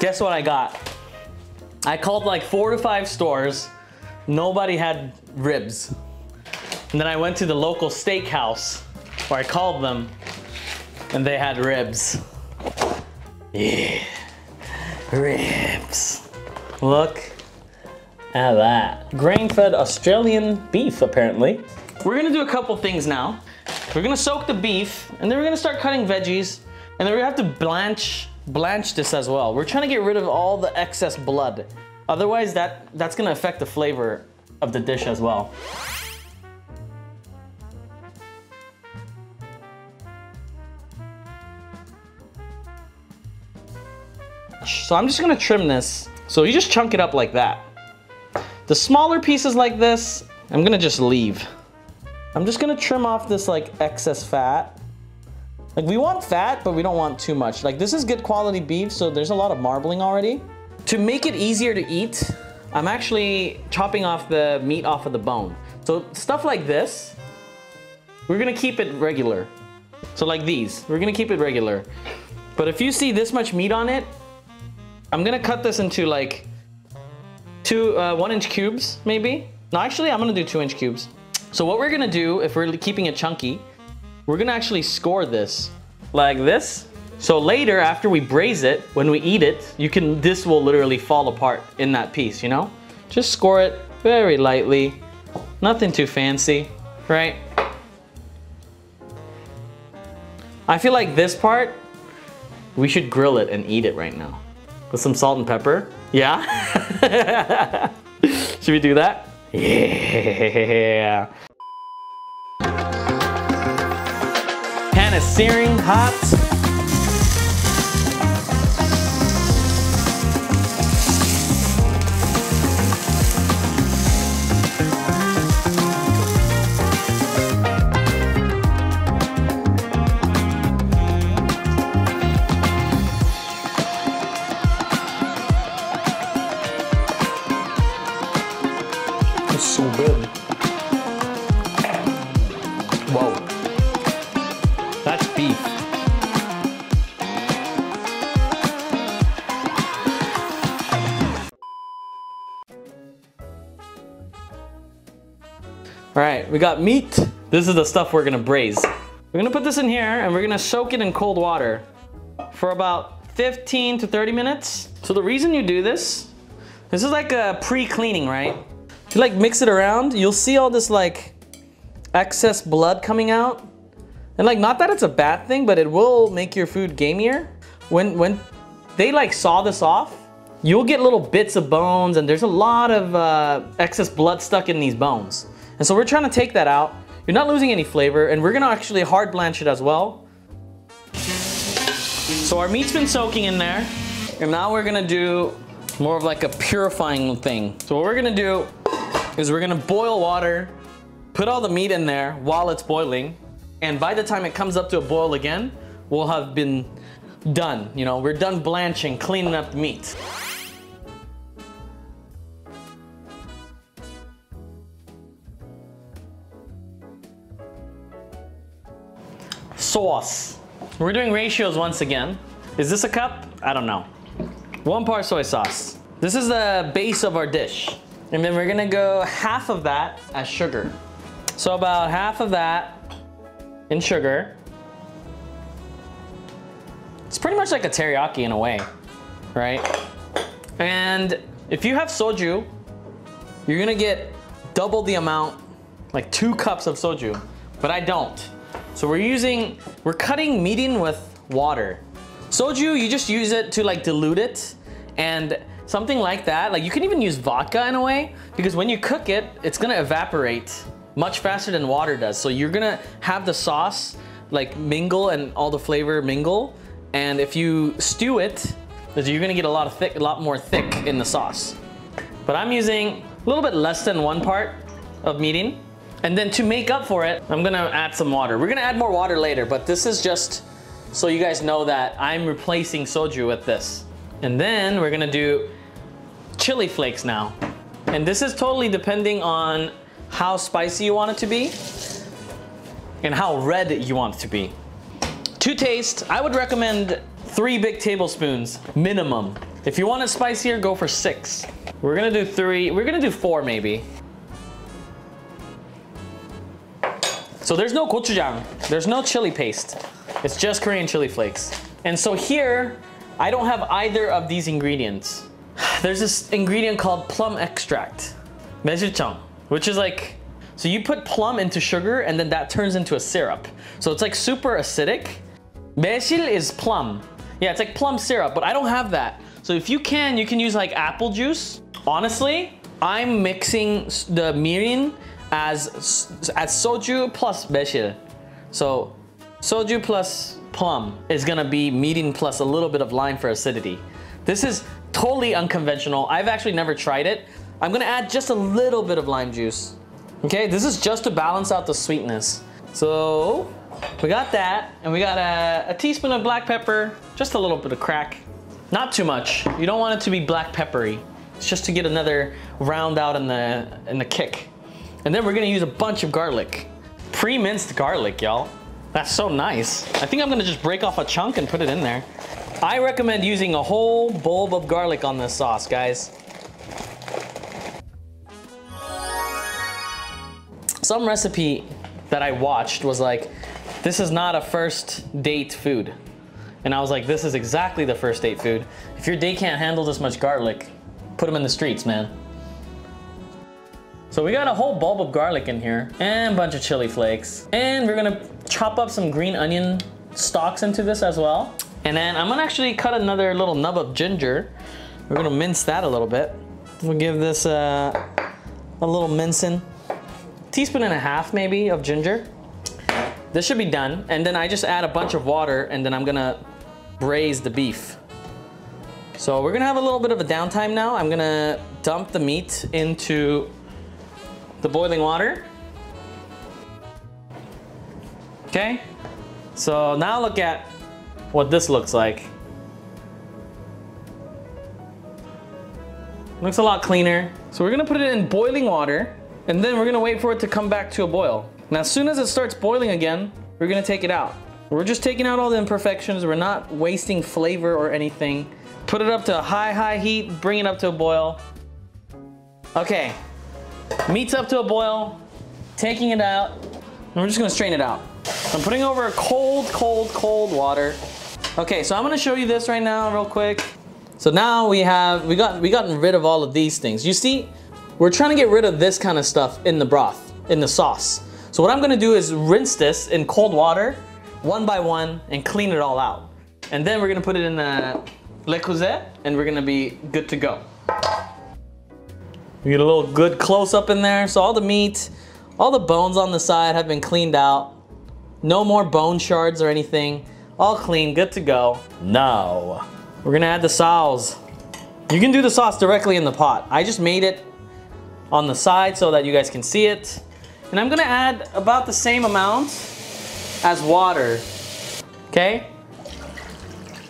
Guess what I got? I called like 4 to 5 stores. Nobody had ribs. And then I went to the local steakhouse where I called them and they had ribs. Yeah, ribs. Look at that. Grain-fed Australian beef, apparently. We're gonna do a couple things now. We're gonna soak the beef, and then we're gonna start cutting veggies, and then we're gonna have to blanch this as well. We're trying to get rid of all the excess blood. Otherwise, that's gonna affect the flavor of the dish as well. So I'm just gonna trim this. So you just chunk it up like that. The smaller pieces like this, I'm gonna just leave. I'm just gonna trim off this like excess fat. Like we want fat, but we don't want too much. Like this is good quality beef, so there's a lot of marbling already. To make it easier to eat, I'm actually chopping off the meat off of the bone. So stuff like this, we're gonna keep it regular. So like these, we're gonna keep it regular. But if you see this much meat on it, I'm gonna cut this into like 1-inch cubes, maybe. No, actually, I'm gonna do 2-inch cubes. So what we're gonna do, if we're keeping it chunky, we're gonna actually score this like this. So later, after we braise it, when we eat it, this will literally fall apart in that piece, you know? Just score it very lightly. Nothing too fancy, right? I feel like this part, we should grill it and eat it right now. With some salt and pepper. Yeah? Should we do that? Yeah. Pan is searing hot. So good. Whoa. That's beef. All right, we got meat. This is the stuff we're gonna braise. We're gonna put this in here and we're gonna soak it in cold water for about 15 to 30 minutes. So the reason you do this is like a pre-cleaning, right? If you like mix it around, you'll see all this like excess blood coming out. And like, not that it's a bad thing, but it will make your food gamier. When they like saw this off, you'll get little bits of bones and there's a lot of excess blood stuck in these bones. And so we're trying to take that out. You're not losing any flavor, and we're gonna actually hard blanch it as well. So our meat's been soaking in there, and now we're gonna do more of like a purifying thing. So what we're gonna do is we're gonna boil water, put all the meat in there while it's boiling, and by the time it comes up to a boil again, we'll have been done. You know, we're done blanching, cleaning up the meat. Sauce. We're doing ratios once again. Is this a cup? I don't know. 1 part soy sauce. This is the base of our dish. And then we're gonna go half of that as sugar. So about half of that in sugar. It's pretty much like a teriyaki in a way, right? And if you have soju, you're gonna get double the amount, like 2 cups of soju, but I don't. So we're cutting mirin with water. Soju, you just use it to like dilute it, and something like that, like you can even use vodka in a way, because when you cook it, it's gonna evaporate much faster than water does. So you're gonna have the sauce like mingle and all the flavor mingle, and if you stew it, you're gonna get a lot more thick in the sauce. But I'm using a little bit less than 1 part of mirin. And then to make up for it, I'm gonna add some water. We're gonna add more water later, but this is just so you guys know that I'm replacing soju with this. And then we're gonna do chili flakes now. And this is totally depending on how spicy you want it to be and how red you want it to be. To taste, I would recommend 3 big tablespoons minimum. If you want it spicier, go for 6. We're gonna do 3, we're gonna do 4 maybe. So there's no gochujang, there's no chili paste. It's just Korean chili flakes. And so here, I don't have either of these ingredients. There's this ingredient called plum extract, 매실청, which is like, so you put plum into sugar and then that turns into a syrup. So it's like super acidic. 매실 is plum. Yeah, it's like plum syrup, but I don't have that. So if you can use like apple juice. Honestly, I'm mixing the mirin as soju plus 매실. So soju plus plum is gonna be mirin plus a little bit of lime for acidity. This is totally unconventional. I've actually never tried it. I'm gonna add just a little bit of lime juice. Okay, this is just to balance out the sweetness. So we got that, and we got a teaspoon of black pepper, just a little bit of crack. Not too much. You don't want it to be black peppery. It's just to get another round out in the kick. And then we're gonna use a bunch of garlic. Pre-minced garlic, y'all. That's so nice. I think I'm gonna just break off a chunk and put it in there. I recommend using a whole bulb of garlic on this sauce, guys. Some recipe that I watched was like, this is not a first date food. And I was like, this is exactly the first date food. If your date can't handle this much garlic, put them in the streets, man. So we got a whole bulb of garlic in here and a bunch of chili flakes. And we're gonna chop up some green onion stalks into this as well. And then I'm gonna actually cut another little nub of ginger. We're gonna mince that a little bit. We'll give this a little mincing. Teaspoon and a half maybe of ginger. This should be done. And then I just add a bunch of water and then I'm gonna braise the beef. So we're gonna have a little bit of a downtime now. I'm gonna dump the meat into the boiling water. Okay, so now look at what this looks like. Looks a lot cleaner. So we're gonna put it in boiling water and then we're gonna wait for it to come back to a boil. Now as soon as it starts boiling again, we're gonna take it out. We're just taking out all the imperfections. We're not wasting flavor or anything. Put it up to a high heat, bring it up to a boil. Okay, meat's up to a boil, taking it out, and we're just gonna strain it out. I'm putting over cold water. Okay, so I'm gonna show you this right now real quick. So now we gotten rid of all of these things. You see, we're trying to get rid of this kind of stuff in the broth, in the sauce. So what I'm gonna do is rinse this in cold water, one by one, and clean it all out. And then we're gonna put it in the le couze, and we're gonna be good to go. We get a little good close up in there. So all the meat, all the bones on the side have been cleaned out. No more bone shards or anything. All clean, good to go. Now, we're gonna add the sauce. You can do the sauce directly in the pot. I just made it on the side so that you guys can see it. And I'm gonna add about the same amount as water, okay?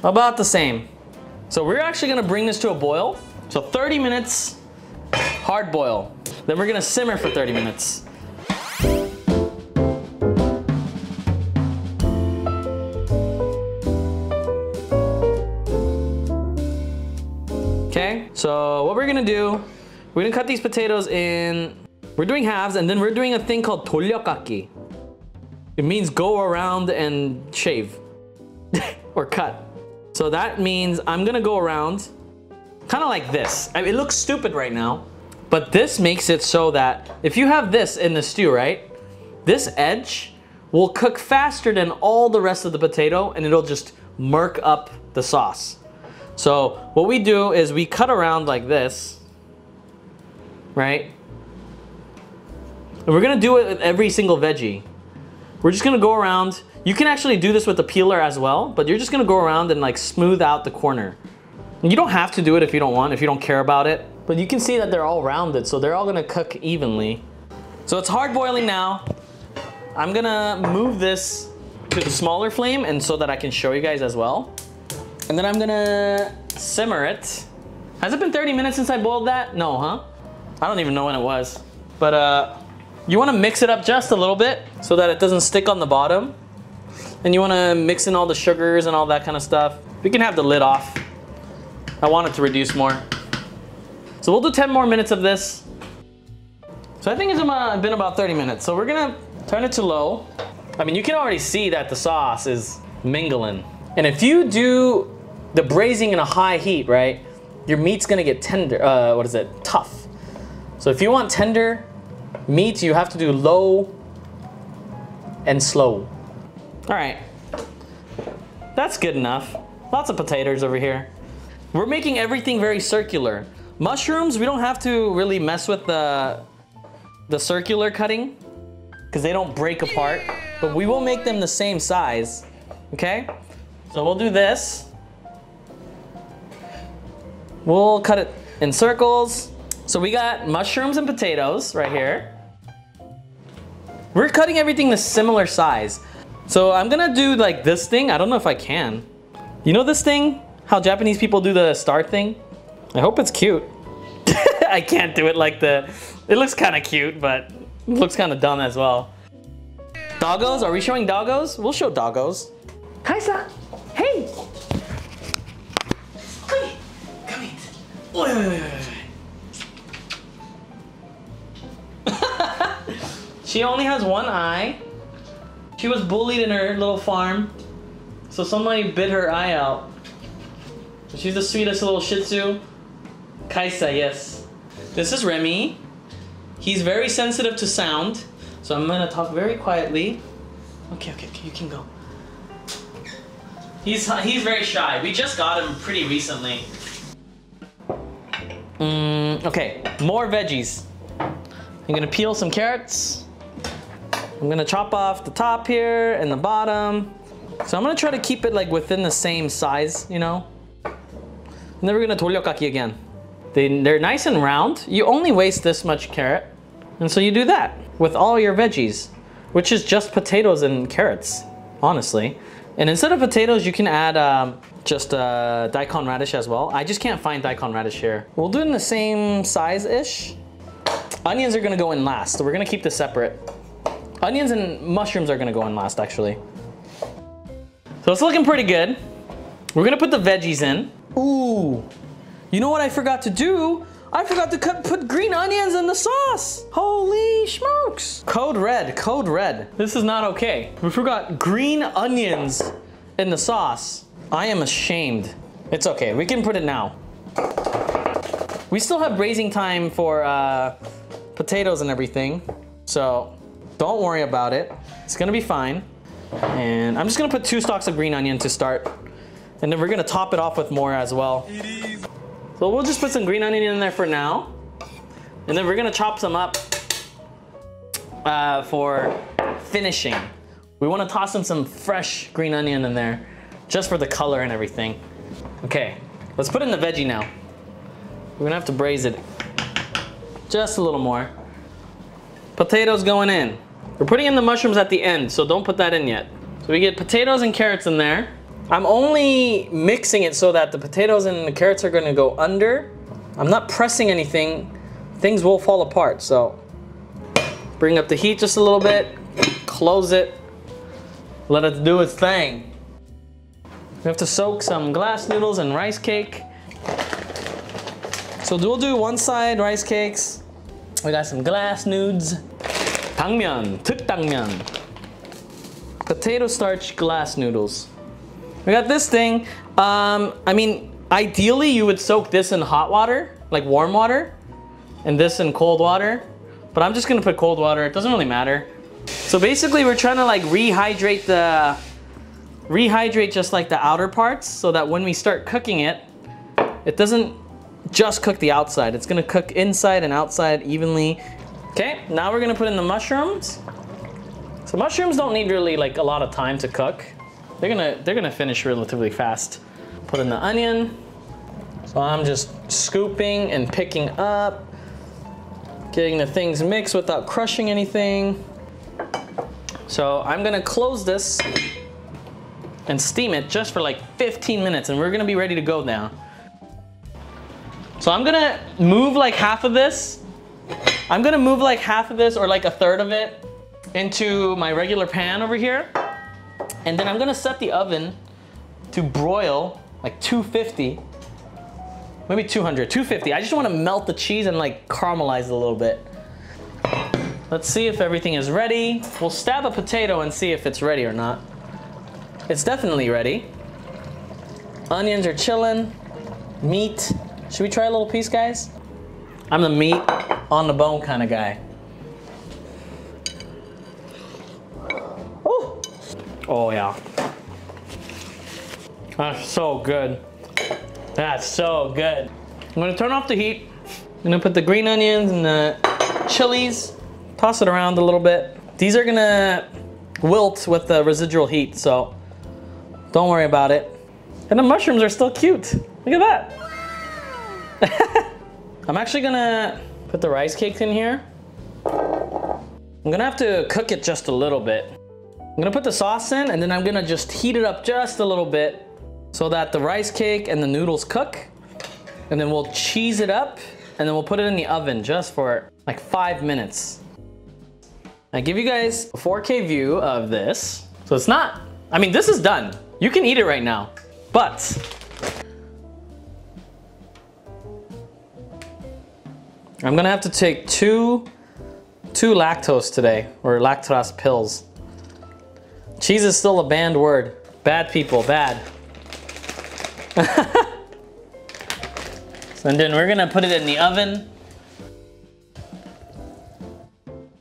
About the same. So we're actually gonna bring this to a boil. So 30 minutes, hard boil. Then we're gonna simmer for 30 minutes. Okay, so what we're gonna do, we're gonna cut these potatoes in, we're doing halves, and then we're doing a thing called 돌려깎기. It means go around and shave or cut. So that means I'm gonna go around kind of like this. I mean, it looks stupid right now, but this makes it so that if you have this in the stew, right? This edge will cook faster than all the rest of the potato and it'll just murk up the sauce. So what we do is we cut around like this, right? And we're gonna do it with every single veggie. We're just gonna go around. You can actually do this with the peeler as well, but you're just gonna go around and like smooth out the corner. And you don't have to do it if you don't want, if you don't care about it. But you can see that they're all rounded, so they're all gonna cook evenly. So it's hard boiling now. I'm gonna move this to the smaller flame and so that I can show you guys as well. And then I'm gonna simmer it. Has it been 30 minutes since I boiled that? No, huh? I don't even know when it was. But you wanna mix it up just a little bit so that it doesn't stick on the bottom. And you wanna mix in all the sugars and all that kind of stuff. We can have the lid off. I want it to reduce more. So we'll do 10 more minutes of this. So I think it's been about 30 minutes. So we're gonna turn it to low. I mean, you can already see that the sauce is mingling. And if you do the braising in a high heat, right, your meat's gonna get tender, tough. So if you want tender meat, you have to do low and slow. All right, that's good enough. Lots of potatoes over here. We're making everything very circular. Mushrooms, we don't have to really mess with the circular cutting because they don't break apart, but we will make them the same size, okay? So we'll do this. We'll cut it in circles. So we got mushrooms and potatoes right here. We're cutting everything the similar size. So I'm gonna do like this thing. I don't know if I can. You know this thing? How Japanese people do the star thing? I hope it's cute. I can't do it like it looks kind of cute, but it looks kind of dumb as well. Doggos, are we showing doggos? We'll show doggos. Kaisa, hey! Hey, come eat. Wait. She only has one eye. She was bullied in her little farm, so somebody bit her eye out. She's the sweetest little Shih Tzu. Kaisa, yes. This is Remy. He's very sensitive to sound, so I'm gonna talk very quietly. Okay, you can go. He's very shy. We just got him pretty recently. Okay, more veggies. I'm gonna peel some carrots. I'm gonna chop off the top here and the bottom. So I'm gonna try to keep it like within the same size, you know? And then we're gonna 돌려깎기 again. They're nice and round. You only waste this much carrot. And so you do that with all your veggies, which is just potatoes and carrots, honestly. And instead of potatoes, you can add just daikon radish as well. I just can't find daikon radish here. We'll do it in the same size-ish. Onions are gonna go in last, so we're gonna keep this separate. Onions and mushrooms are gonna go in last, actually. So it's looking pretty good. We're gonna put the veggies in. Ooh, you know what I forgot to do? I forgot to put green onions in the sauce. Holy smokes. Code red, code red. This is not okay. We forgot green onions in the sauce. I am ashamed. It's okay, we can put it now. We still have braising time for potatoes and everything, so don't worry about it. It's gonna be fine. And I'm just gonna put 2 stalks of green onion to start. And then we're gonna top it off with more as well. So we'll just put some green onion in there for now. And then we're gonna chop some up for finishing. We wanna toss in some fresh green onion in there, just for the color and everything. Okay, let's put in the veggie now. We're gonna have to braise it just a little more. Potatoes going in. We're putting in the mushrooms at the end, so don't put that in yet. So we get potatoes and carrots in there. I'm only mixing it so that the potatoes and the carrots are gonna go under. I'm not pressing anything. Things will fall apart, so bring up the heat just a little bit, close it, let it do its thing. We have to soak some glass noodles and rice cake. So we'll do one side rice cakes. We got some glass nudes. 당면, 특당면. Potato starch glass noodles. We got this thing. I mean, ideally you would soak this in hot water, like warm water, and this in cold water. But I'm just gonna put cold water, it doesn't really matter. So basically we're trying to like rehydrate just like the outer parts so that when we start cooking it, it doesn't just cook the outside. It's gonna cook inside and outside evenly. Okay, now we're gonna put in the mushrooms. So mushrooms don't need really like a lot of time to cook. They're gonna finish relatively fast. Put in the onion. So I'm just scooping and picking up, getting the things mixed without crushing anything. So I'm gonna close this and steam it just for like 15 minutes and we're gonna be ready to go now. So I'm gonna move like half of this. I'm gonna move like half of this or like a third of it into my regular pan over here. And then I'm gonna set the oven to broil like 250 maybe 200, 250. I just want to melt the cheese and like caramelize it a little bit. Let's see if everything is ready. We'll stab a potato and see if it's ready or not. It's definitely ready. Onions are chilling. Meat. Should we try a little piece, guys? I'm the meat on the bone kind of guy. Oh, oh yeah. That's so good. That's so good. I'm gonna turn off the heat. I'm gonna put the green onions and the chilies, toss it around a little bit. These are gonna wilt with the residual heat, so don't worry about it. And the mushrooms are still cute. Look at that. I'm actually gonna put the rice cakes in here. I'm gonna have to cook it just a little bit. I'm gonna put the sauce in and then I'm gonna just heat it up just a little bit so that the rice cake and the noodles cook. And then we'll cheese it up and then we'll put it in the oven just for like 5 minutes. I give you guys a 4K view of this. So it's not, I mean, this is done. You can eat it right now, but I'm gonna have to take two lactose today, or lactose pills. Cheese is still a banned word. Bad people, bad. And then we're gonna put it in the oven.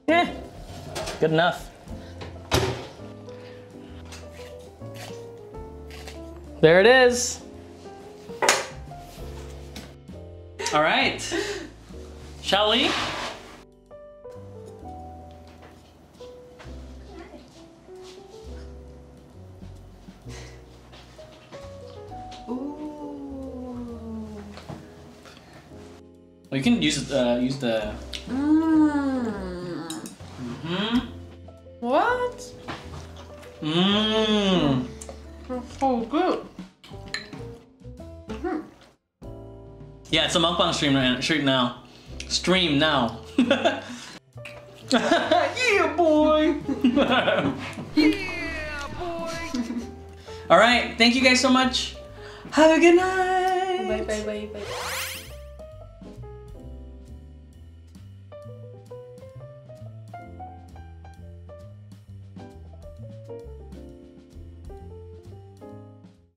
Yeah, good enough. There it is. All right. Shall we? Ooh. Well, you can use the. What? That's so good. Yeah, it's a mukbang stream now. Yeah, boy. Yeah, boy. All right, thank you guys so much. Have a good night. Bye, bye, bye, bye.